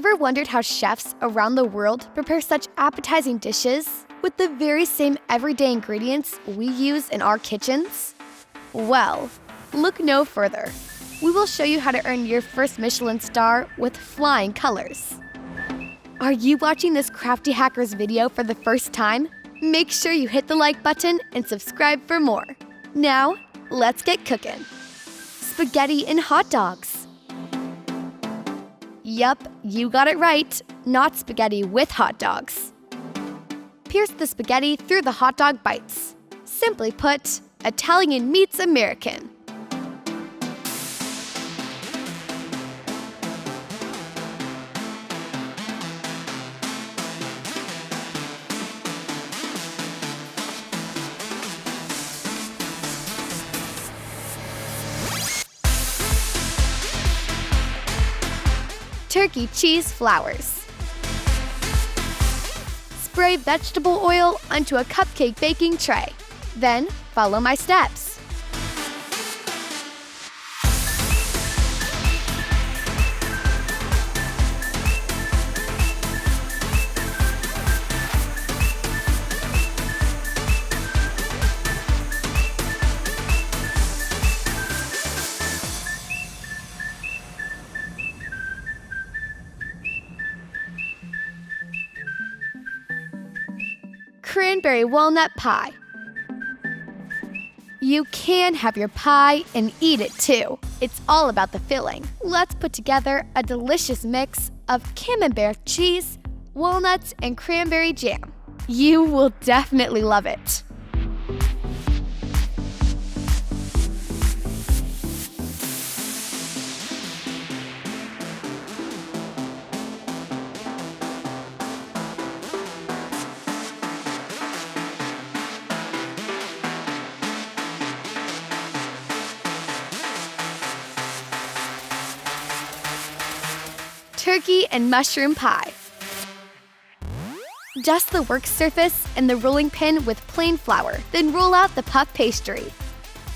Ever wondered how chefs around the world prepare such appetizing dishes with the very same everyday ingredients we use in our kitchens? Well, look no further. We will show you how to earn your first Michelin star with flying colors. Are you watching this Crafty Hackers video for the first time? Make sure you hit the like button and subscribe for more. Now, let's get cooking. Spaghetti and hot dogs. Yup, you got it right. Not spaghetti with hot dogs. Pierce the spaghetti through the hot dog bites. Simply put, Italian meets American. Turkey cheese flowers. Spray vegetable oil onto a cupcake baking tray. Then follow my steps. Cranberry walnut pie. You can have your pie and eat it too. It's all about the filling. Let's put together a delicious mix of camembert cheese, walnuts, and cranberry jam. You will definitely love it. Turkey and mushroom pie. Dust the work surface and the rolling pin with plain flour, then roll out the puff pastry.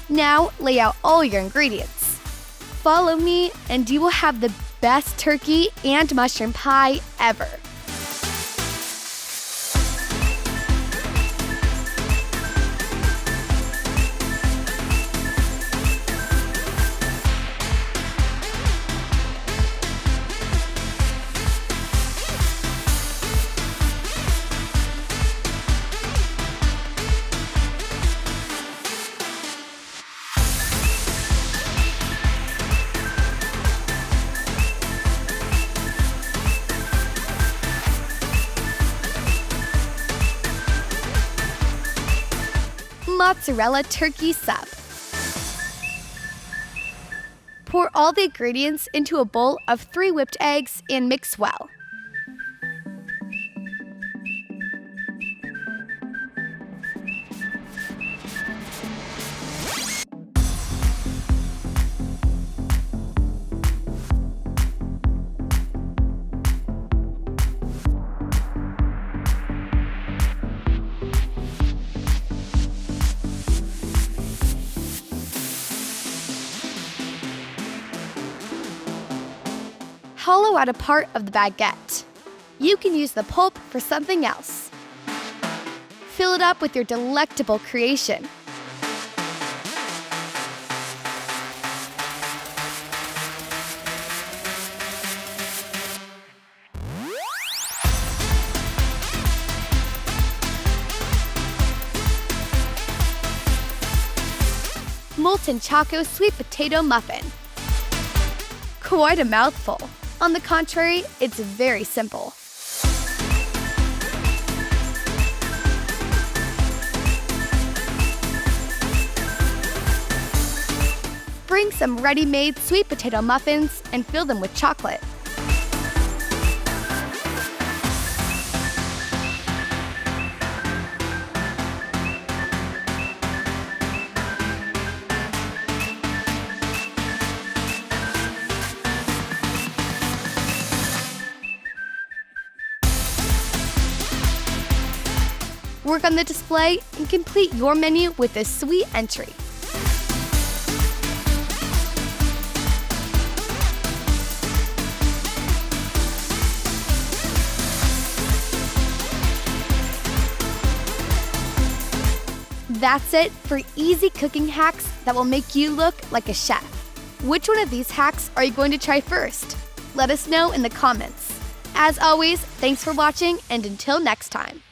Now lay out all your ingredients. Follow me and you will have the best turkey and mushroom pie ever. Mozzarella turkey sub. Pour all the ingredients into a bowl of 3 whipped eggs and mix well. Hollow out a part of the baguette. You can use the pulp for something else. Fill it up with your delectable creation. Molten Choco sweet potato muffin. Quite a mouthful. On the contrary, it's very simple. Bring some ready-made sweet potato muffins and fill them with chocolate. Work on the display and complete your menu with this sweet entry. That's it for easy cooking hacks that will make you look like a chef. Which one of these hacks are you going to try first? Let us know in the comments. As always, thanks for watching, and until next time.